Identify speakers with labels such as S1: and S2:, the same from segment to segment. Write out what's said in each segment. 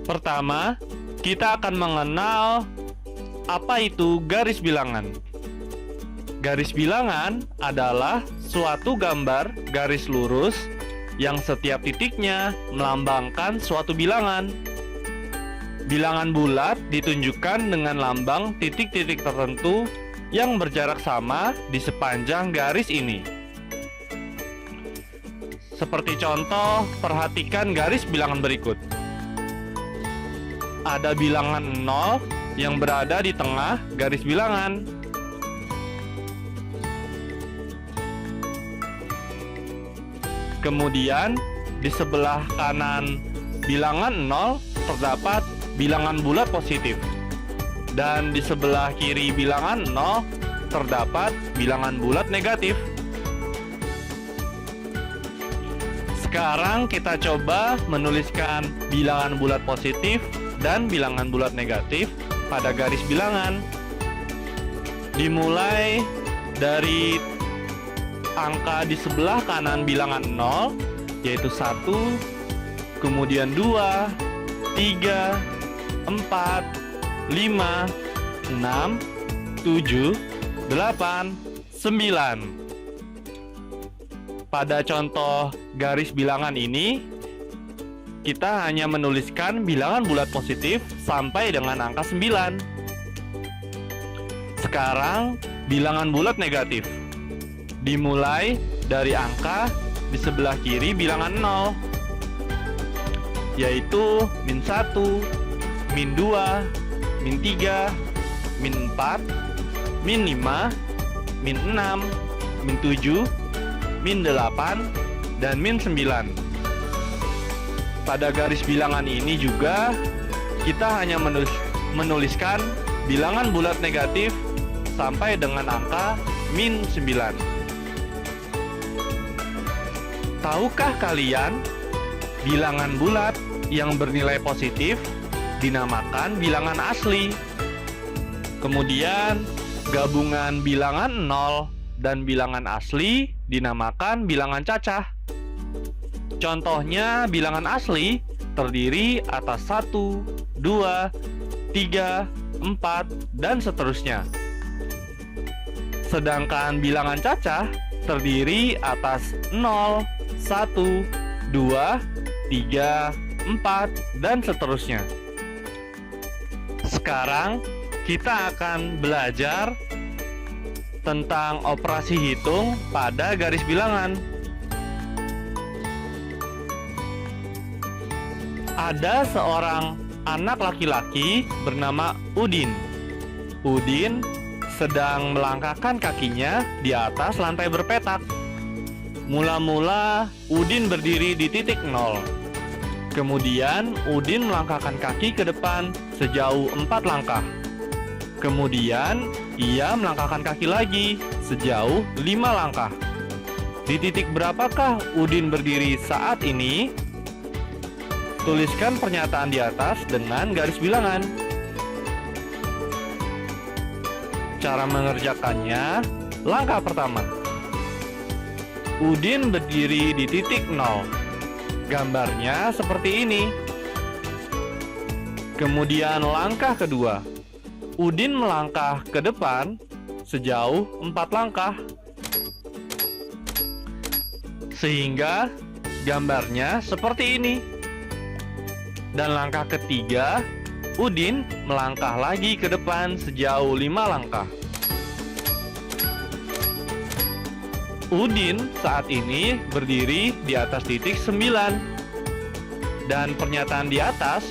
S1: Pertama, kita akan mengenal apa itu garis bilangan. Garis bilangan adalah suatu gambar garis lurus yang setiap titiknya melambangkan suatu bilangan. Bilangan bulat ditunjukkan dengan lambang titik-titik tertentu yang berjarak sama di sepanjang garis ini. Seperti contoh, perhatikan garis bilangan berikut. Ada bilangan 0 yang berada di tengah garis bilangan. Kemudian, di sebelah kanan bilangan 0 terdapat bilangan bulat positif. Dan di sebelah kiri bilangan 0 terdapat bilangan bulat negatif. Sekarang kita coba menuliskan bilangan bulat positif dan bilangan bulat negatif pada garis bilangan. Dimulai dari angka di sebelah kanan bilangan 0, yaitu 1, kemudian 2, 3, 4, 5, 6, 7, 8, 9. Pada contoh garis bilangan ini, kita hanya menuliskan bilangan bulat positif sampai dengan angka 9. Sekarang, bilangan bulat negatif. Dimulai dari angka di sebelah kiri bilangan 0, yaitu -1, -2, -3, -4, -5, -6, -7, -8, dan -9. Pada garis bilangan ini juga kita hanya menuliskan bilangan bulat negatif sampai dengan angka -9. Tahukah kalian, bilangan bulat yang bernilai positif dinamakan bilangan asli. Kemudian, gabungan bilangan 0 dan bilangan asli dinamakan bilangan cacah. Contohnya, bilangan asli terdiri atas 1, 2, 3, 4, dan seterusnya. Sedangkan bilangan cacah terdiri atas 0, 1, 2, 3, 4, dan seterusnya. Sekarang kita akan belajar tentang operasi hitung pada garis bilangan. Ada seorang anak laki-laki bernama Udin. Udin sedang melangkahkan kakinya di atas lantai berpetak. Mula-mula Udin berdiri di titik 0. Kemudian Udin melangkahkan kaki ke depan sejauh 4 langkah. Kemudian ia melangkahkan kaki lagi sejauh 5 langkah. Di titik berapakah Udin berdiri saat ini? Tuliskan pernyataan di atas dengan garis bilangan. Cara mengerjakannya, langkah pertama. Udin berdiri di titik 0. Gambarnya seperti ini. Kemudian langkah kedua. Udin melangkah ke depan sejauh 4 langkah. Sehingga gambarnya seperti ini. Dan langkah ketiga, Udin melangkah lagi ke depan sejauh 5 langkah. Udin saat ini berdiri di atas titik 9. Dan pernyataan di atas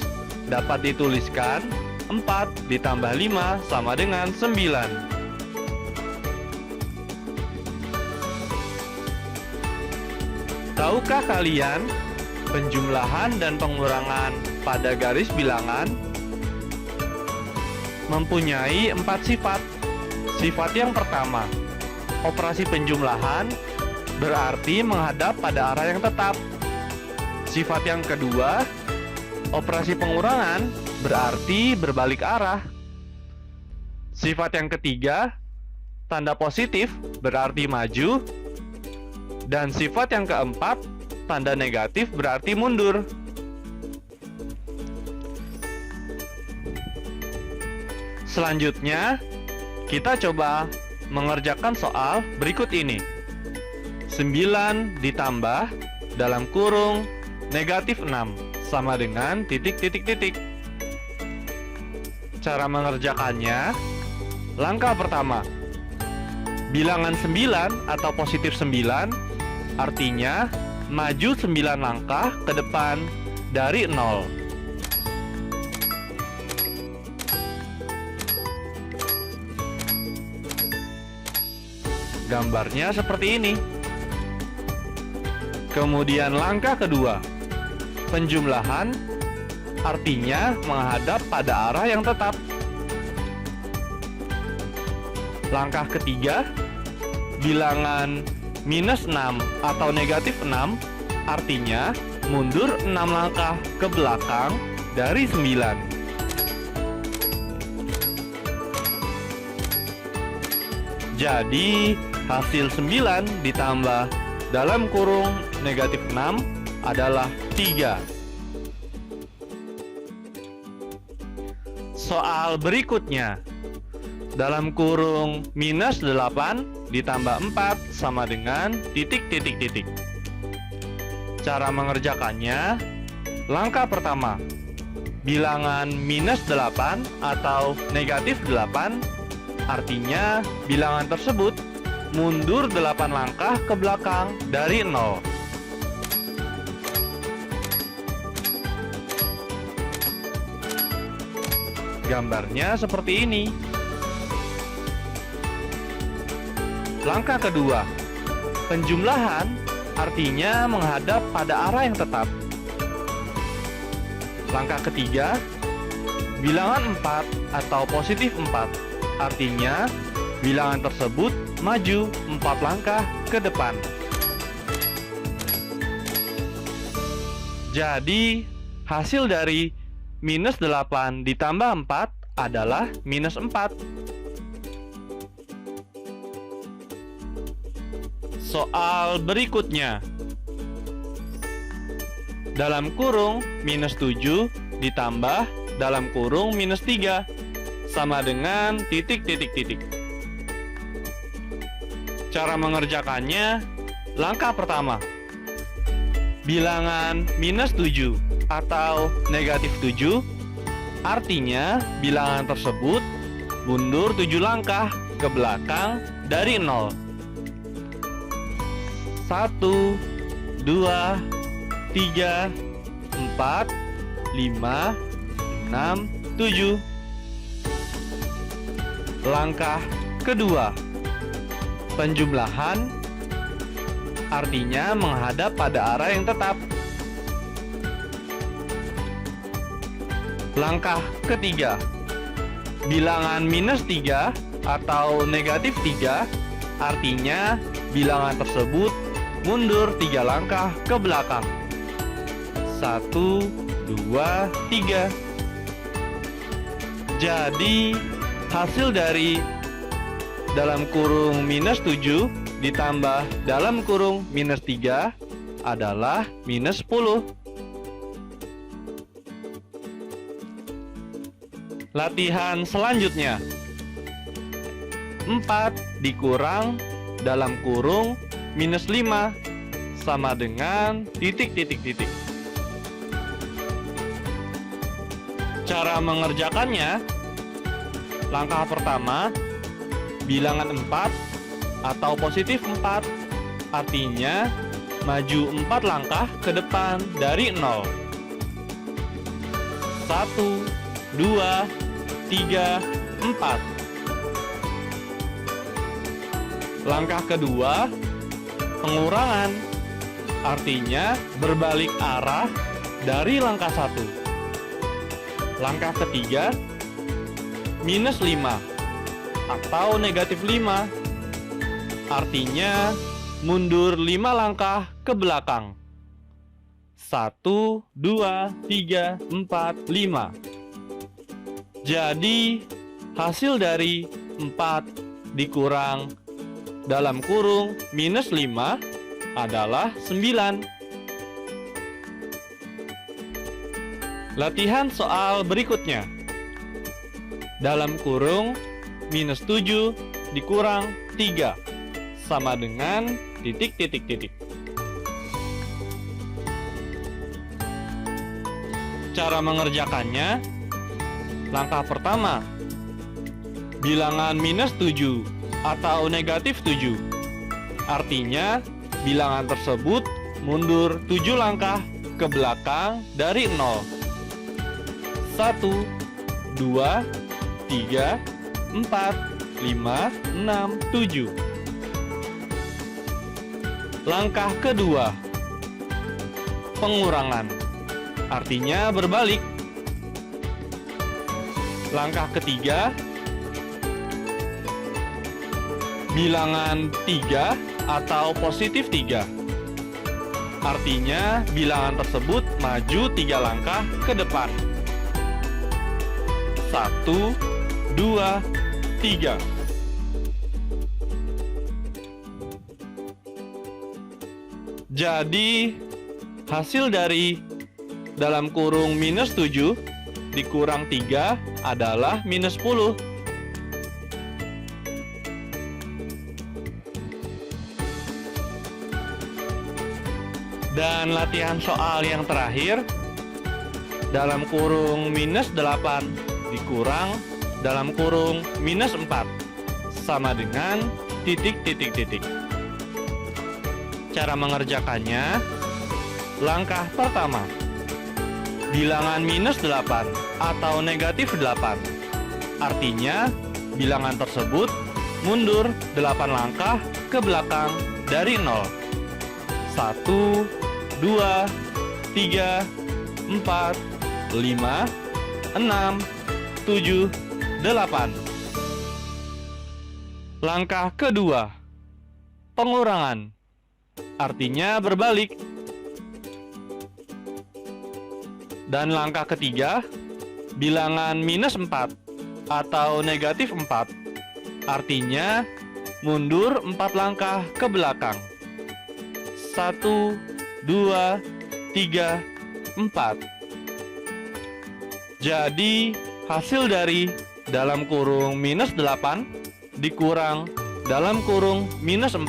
S1: dapat dituliskan 4 ditambah 5 sama dengan 9. Tahukah kalian, penjumlahan dan pengurangan pada garis bilangan mempunyai 4 sifat. Sifat yang pertama, operasi penjumlahan berarti menghadap pada arah yang tetap. Sifat yang kedua, operasi pengurangan berarti berbalik arah. Sifat yang ketiga, tanda positif berarti maju. Dan sifat yang keempat, tanda negatif berarti mundur. Selanjutnya, kita coba mengerjakan soal berikut ini. 9 ditambah dalam kurung negatif 6 sama dengan titik. Cara mengerjakannya, langkah pertama, bilangan 9 atau positif 9 artinya maju 9 langkah ke depan dari 0. Gambarnya seperti ini. Kemudian langkah kedua, penjumlahan artinya menghadap pada arah yang tetap. Langkah ketiga, bilangan minus 6 atau negatif 6 artinya mundur 6 langkah ke belakang dari 9. Jadi hasil 9 ditambah dalam kurung negatif 6 adalah 3. Soal berikutnya, dalam kurung minus 8 ditambah 4 sama dengan titik. Cara mengerjakannya, langkah pertama, bilangan minus 8 atau negatif 8 artinya bilangan tersebut mundur 8 langkah ke belakang dari 0. Gambarnya seperti ini. Langkah kedua, penjumlahan artinya menghadap pada arah yang tetap. Langkah ketiga, bilangan 4 atau positif 4 artinya bilangan tersebut maju 4 langkah ke depan. Jadi, hasil dari minus 8 ditambah 4 adalah minus 4. Soal berikutnya, dalam kurung minus 7 ditambah dalam kurung minus 3 sama dengan titik. Cara mengerjakannya, langkah pertama, bilangan minus 7 atau negatif 7 artinya bilangan tersebut mundur 7 langkah ke belakang dari 0. 1, 2, 3, 4, 5, 6, 7. Langkah kedua, penjumlahan artinya menghadap pada arah yang tetap. Langkah ketiga, bilangan minus 3 atau negatif 3 artinya bilangan tersebut mundur 3 langkah ke belakang. 1, 2, 3. Jadi hasil dari dalam kurung minus 7 ditambah dalam kurung minus 3 adalah minus 10. Latihan selanjutnya, 4 dikurang dalam kurung minus 5 sama dengan titik. Cara mengerjakannya, langkah pertama, bilangan 4 atau positif 4 artinya maju 4 langkah ke depan dari 0. 1, 2, 3, 4. Langkah kedua, pengurangan artinya berbalik arah dari langkah 1. Langkah ketiga, minus 5 atau negatif 5 artinya mundur 5 langkah ke belakang. 1, 2, 3, 4, 5. Jadi hasil dari 4 dikurang dalam kurung minus 5 adalah 9. Latihan soal berikutnya, dalam kurung minus 7 dikurang 3 sama dengan titik. Cara mengerjakannya, langkah pertama, bilangan minus 7 atau negatif 7. Artinya, bilangan tersebut mundur 7 langkah ke belakang dari 0. 1, 2, 3, 4, 5, 6, 7. Langkah kedua, pengurangan. Artinya berbalik. Langkah ketiga, bilangan 3 atau positif 3. Artinya bilangan tersebut maju 3 langkah ke depan. 1, 2, 3. Jadi hasil dari dalam kurung minus 7 dikurang 3 adalah minus 10. Dan latihan soal yang terakhir, dalam kurung minus 8 dikurang dalam kurung minus 4 sama dengan titik. Cara mengerjakannya, langkah pertama, bilangan minus 8 atau negatif 8. Artinya, bilangan tersebut mundur 8 langkah ke belakang dari 0. 1, 2, 3, 4, 5, 6, 7, 8. Langkah kedua, pengurangan. Artinya berbalik. Dan langkah ketiga, bilangan minus 4 atau negatif 4. Artinya mundur 4 langkah ke belakang. 1, 2, 3, 4. Jadi hasil dari dalam kurung minus 8 dikurang dalam kurung minus 4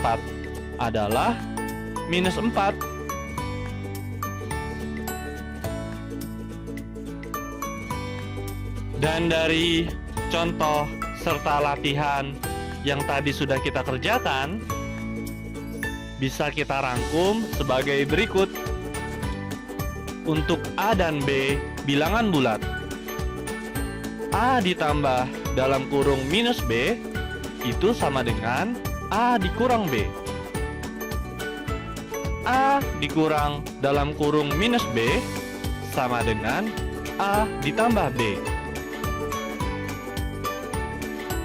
S1: adalah minus 4. Dan dari contoh serta latihan yang tadi sudah kita kerjakan, bisa kita rangkum sebagai berikut. Untuk A dan B bilangan bulat, A ditambah dalam kurung minus B itu sama dengan A dikurang B. A dikurang dalam kurung minus B sama dengan A ditambah B.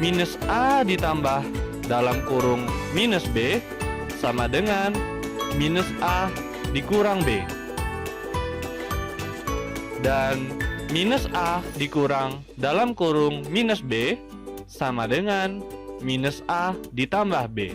S1: Minus A ditambah dalam kurung minus B sama dengan minus A dikurang B. Dan minus A dikurang dalam kurung minus B sama dengan minus A ditambah B.